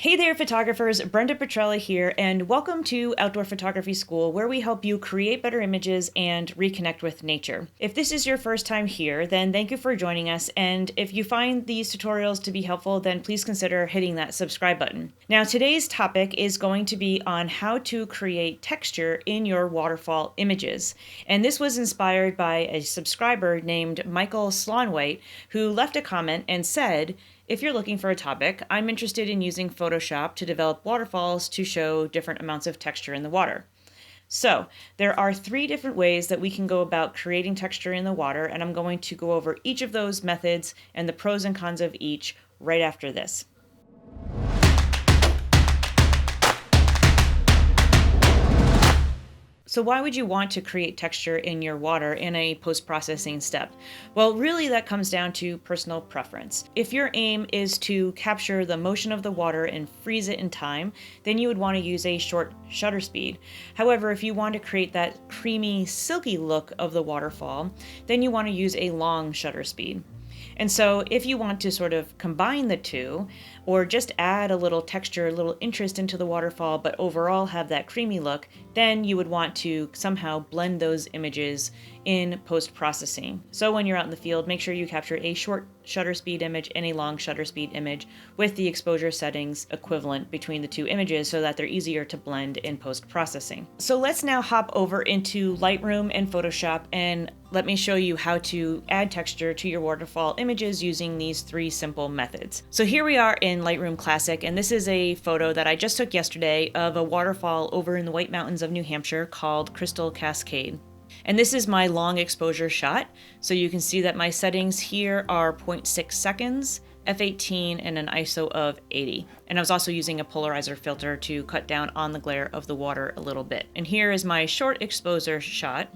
Hey there, photographers. Brenda Petrella here, and welcome to Outdoor Photography School, where we help you create better images and reconnect with nature. If this is your first time here, then thank you for joining us, and if you find these tutorials to be helpful, then please consider hitting that subscribe button. Now, today's topic is going to be on how to create texture in your waterfall images, and this was inspired by a subscriber named Michael Slonwhite, who left a comment and said, "If you're looking for a topic, I'm interested in using Photoshop to develop waterfalls to show different amounts of texture in the water." So there are 3 different ways that we can go about creating texture in the water, and I'm going to go over each of those methods and the pros and cons of each right after this. So why would you want to create texture in your water in a post-processing step? Well, really that comes down to personal preference. If your aim is to capture the motion of the water and freeze it in time, then you would want to use a short shutter speed. However, if you want to create that creamy, silky look of the waterfall, then you want to use a long shutter speed. And so if you want to sort of combine the two, or just add a little texture, a little interest into the waterfall, but overall have that creamy look, then you would want to somehow blend those images in post-processing. So when you're out in the field, make sure you capture a short shutter speed image and a long shutter speed image with the exposure settings equivalent between the 2 images so that they're easier to blend in post-processing. So let's now hop over into Lightroom and Photoshop, and let me show you how to add texture to your waterfall images using these 3 simple methods. So here we are in Lightroom Classic, and this is a photo that I just took yesterday of a waterfall over in the White Mountains of New Hampshire called Crystal Cascade. And this is my long exposure shot. So you can see that my settings here are 0.6 seconds, f/18, and an ISO of 80. And I was also using a polarizer filter to cut down on the glare of the water a little bit. And here is my short exposure shot.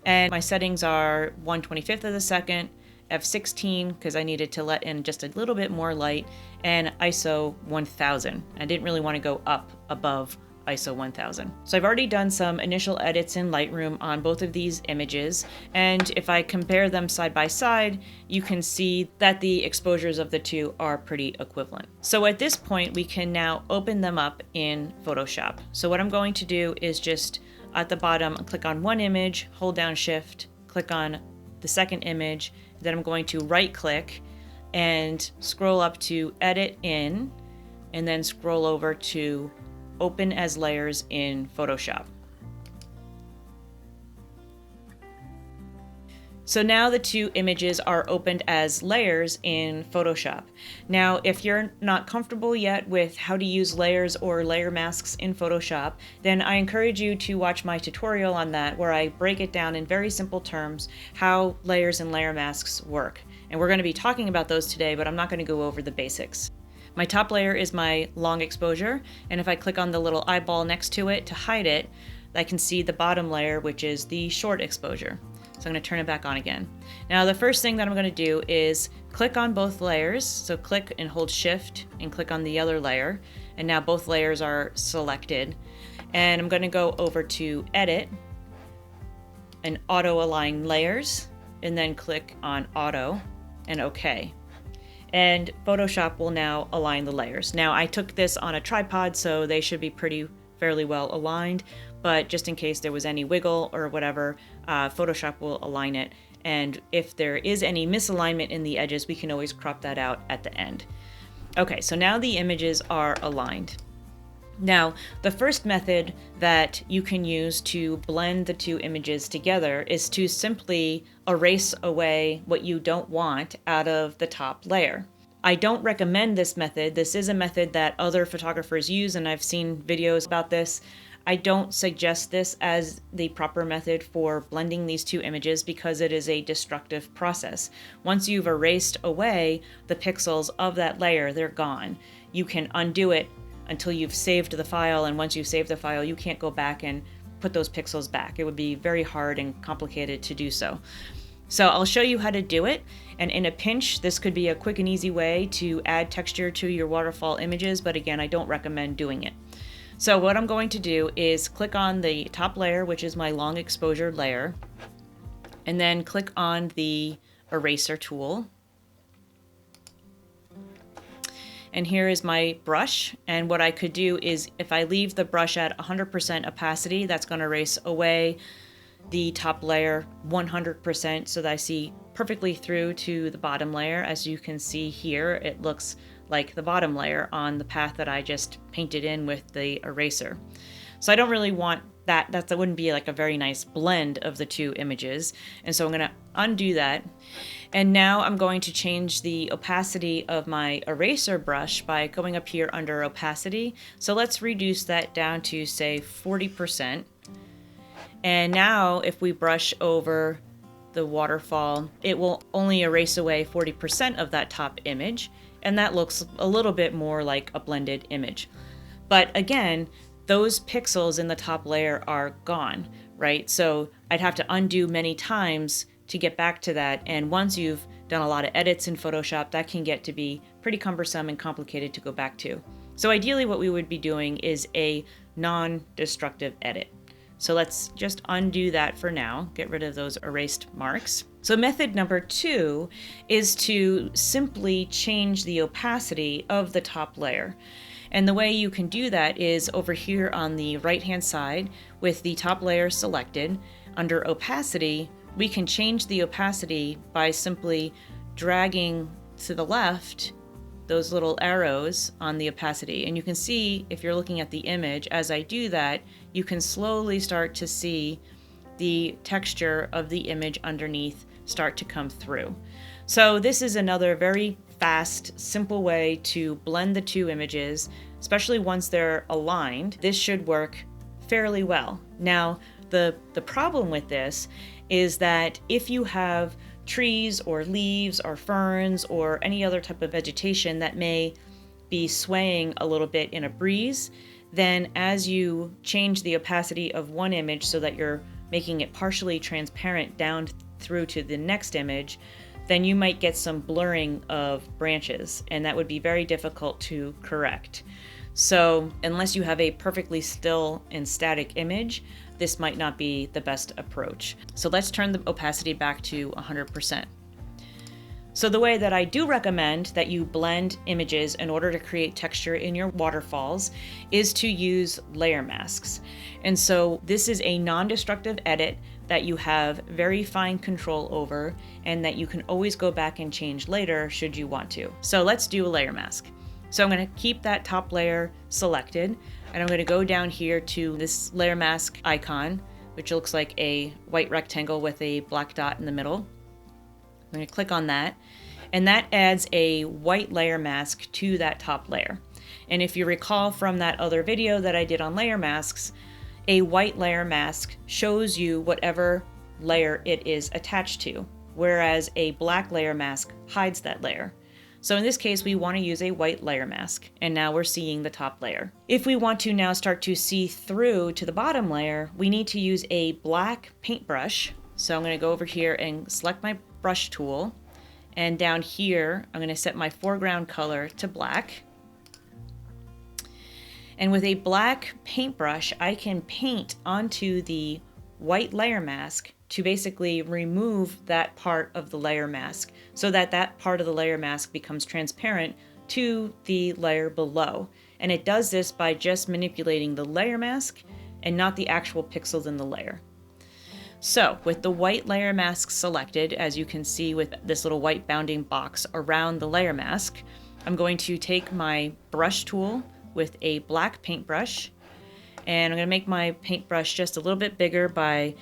And my settings are 1/25 of a second, f/16 because I needed to let in just a little bit more light, and ISO 1000. I didn't really want to go up above ISO 1000. So I've already done some initial edits in Lightroom on both of these images, and if I compare them side by side, you can see that the exposures of the 2 are pretty equivalent. So at this point, we can now open them up in Photoshop. So what I'm going to do is just at the bottom, click on one image, hold down Shift, click on the second image, then I'm going to right click and scroll up to Edit In, and then scroll over to Open as Layers in Photoshop. So now the 2 images are opened as layers in Photoshop. Now, if you're not comfortable yet with how to use layers or layer masks in Photoshop, then I encourage you to watch my tutorial on that, where I break it down in very simple terms how layers and layer masks work. And we're going to be talking about those today, but I'm not going to go over the basics. My top layer is my long exposure, and if I click on the little eyeball next to it to hide it, I can see the bottom layer, which is the short exposure. So I'm going to turn it back on again. Now the first thing that I'm going to do is click on both layers. So click and hold Shift and click on the other layer. And now both layers are selected. And I'm going to go over to Edit and Auto Align Layers, and then click on Auto and OK. And Photoshop will now align the layers. Now I took this on a tripod, so they should be fairly well aligned, but just in case there was any wiggle or whatever, Photoshop will align it. And if there is any misalignment in the edges, we can always crop that out at the end. Okay, so now the images are aligned. Now, the first method that you can use to blend the 2 images together is to simply erase away what you don't want out of the top layer. I don't recommend this method. This is a method that other photographers use, and I've seen videos about this. I don't suggest this as the proper method for blending these 2 images because it is a destructive process. Once you've erased away the pixels of that layer, they're gone. You can undo it until you've saved the file, and once you've saved the file, you can't go back and put those pixels back. It would be very hard and complicated to do so. So I'll show you how to do it, and in a pinch, this could be a quick and easy way to add texture to your waterfall images, but again, I don't recommend doing it. So what I'm going to do is click on the top layer, which is my long exposure layer, and then click on the eraser tool. And here is my brush. And what I could do is if I leave the brush at 100% opacity, that's going to erase away the top layer 100% so that I see perfectly through to the bottom layer. As you can see here, it looks like the bottom layer on the path that I just painted in with the eraser. So I don't really want that. That wouldn't be like a very nice blend of the two images. And so I'm going to undo that. And now I'm going to change the opacity of my eraser brush by going up here under opacity. So let's reduce that down to say 40%. And now if we brush over the waterfall, it will only erase away 40% of that top image. And that looks a little bit more like a blended image. But again, those pixels in the top layer are gone, right? So I'd have to undo many times to get back to that. And once you've done a lot of edits in Photoshop, that can get to be pretty cumbersome and complicated to go back to. So ideally what we would be doing is a non-destructive edit. So let's just undo that for now, get rid of those erased marks. So method number 2 is to simply change the opacity of the top layer. And the way you can do that is over here on the right-hand side with the top layer selected. Under opacity, we can change the opacity by simply dragging to the left those little arrows on the opacity. And you can see, if you're looking at the image, as I do that, you can slowly start to see the texture of the image underneath start to come through. So this is another very fast, simple way to blend the two images, especially once they're aligned. This should work fairly well. Now, the problem with this is that if you have trees or leaves or ferns or any other type of vegetation that may be swaying a little bit in a breeze, then as you change the opacity of one image so that you're making it partially transparent down through to the next image, then you might get some blurring of branches, and that would be very difficult to correct. So unless you have a perfectly still and static image, this might not be the best approach. So let's turn the opacity back to 100%. So the way that I do recommend that you blend images in order to create texture in your waterfalls is to use layer masks. And so this is a non-destructive edit that you have very fine control over and that you can always go back and change later should you want to. So let's do a layer mask. So I'm going to keep that top layer selected, and I'm going to go down here to this layer mask icon, which looks like a white rectangle with a black dot in the middle. I'm going to click on that, and that adds a white layer mask to that top layer. And if you recall from that other video that I did on layer masks, a white layer mask shows you whatever layer it is attached to, whereas a black layer mask hides that layer. So in this case, we want to use a white layer mask, and now we're seeing the top layer. If we want to now start to see through to the bottom layer, we need to use a black paintbrush. So I'm going to go over here and select my brush tool, and down here, I'm going to set my foreground color to black. And with a black paintbrush, I can paint onto the white layer mask to basically remove that part of the layer mask so that that part of the layer mask becomes transparent to the layer below. And it does this by just manipulating the layer mask and not the actual pixels in the layer. So with the white layer mask selected, as you can see with this little white bounding box around the layer mask, I'm going to take my brush tool with a black paintbrush, and I'm going to make my paintbrush just a little bit bigger by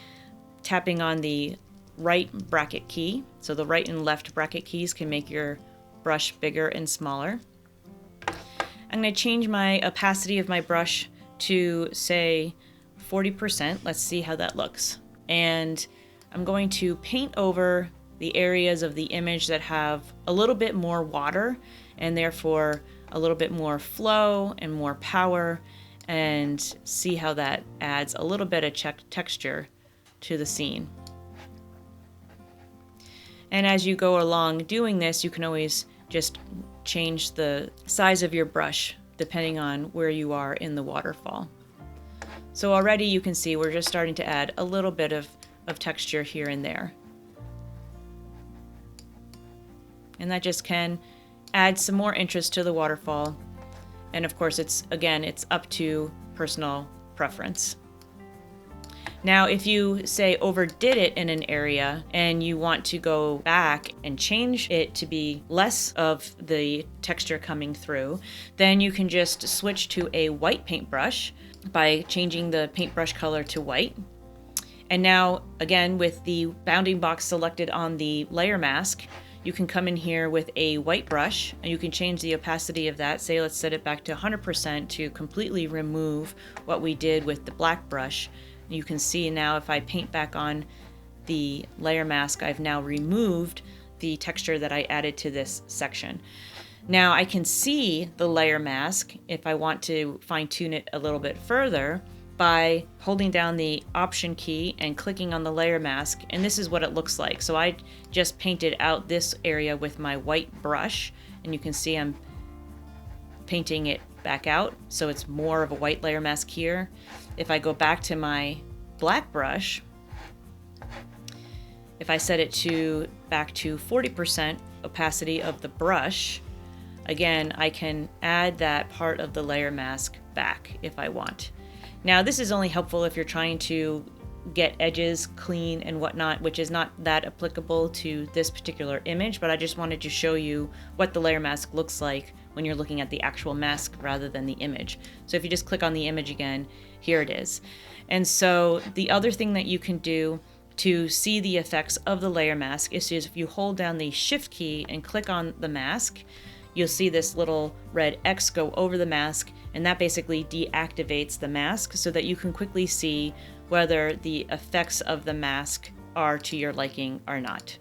tapping on the right bracket key. So the right and left bracket keys can make your brush bigger and smaller. I'm going to change my opacity of my brush to, say, 40%. Let's see how that looks. And I'm going to paint over the areas of the image that have a little bit more water and therefore a little bit more flow and more power, and see how that adds a little bit of texture to the scene. And as you go along doing this, you can always just change the size of your brush depending on where you are in the waterfall. So already you can see we're just starting to add a little bit of texture here and there. And that just can add some more interest to the waterfall. And of course, it's up to personal preference. Now, if you say overdid it in an area and you want to go back and change it to be less of the texture coming through, then you can just switch to a white paintbrush by changing the paintbrush color to white. And now, again, with the bounding box selected on the layer mask, you can come in here with a white brush and you can change the opacity of that. Say, let's set it back to 100% to completely remove what we did with the black brush. You can see now if I paint back on the layer mask, I've now removed the texture that I added to this section. Now I can see the layer mask if I want to fine tune it a little bit further by holding down the Option key and clicking on the layer mask, and this is what it looks like. So I just painted out this area with my white brush, and you can see I'm painting it back out, so it's more of a white layer mask here. If I go back to my black brush, if I set it to back to 40% opacity of the brush, again, I can add that part of the layer mask back if I want. Now, this is only helpful if you're trying to get edges clean and whatnot, which is not that applicable to this particular image, but I just wanted to show you what the layer mask looks like when you're looking at the actual mask rather than the image. So if you just click on the image again, here it is. And so the other thing that you can do to see the effects of the layer mask is if you hold down the Shift key and click on the mask, you'll see this little red X go over the mask, and that basically deactivates the mask so that you can quickly see whether the effects of the mask are to your liking or not.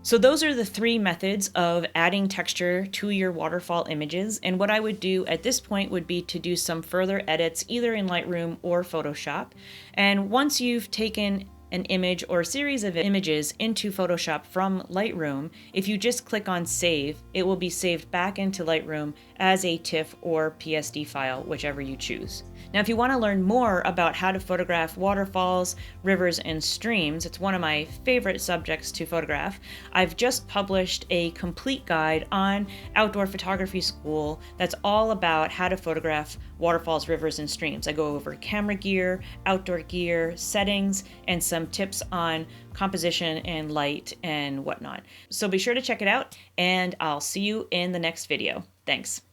So those are the three methods of adding texture to your waterfall images, and what I would do at this point would be to do some further edits either in Lightroom or Photoshop. And once you've taken an image or a series of images into Photoshop from Lightroom, if you just click on Save, it will be saved back into Lightroom as a TIFF or PSD file, whichever you choose. Now, if you want to learn more about how to photograph waterfalls, rivers, and streams, it's one of my favorite subjects to photograph. I've just published a complete guide on Outdoor Photography School that's all about how to photograph waterfalls, rivers, and streams. I go over camera gear, outdoor gear, settings, and some tips on composition and light and whatnot. So be sure to check it out, and I'll see you in the next video. Thanks.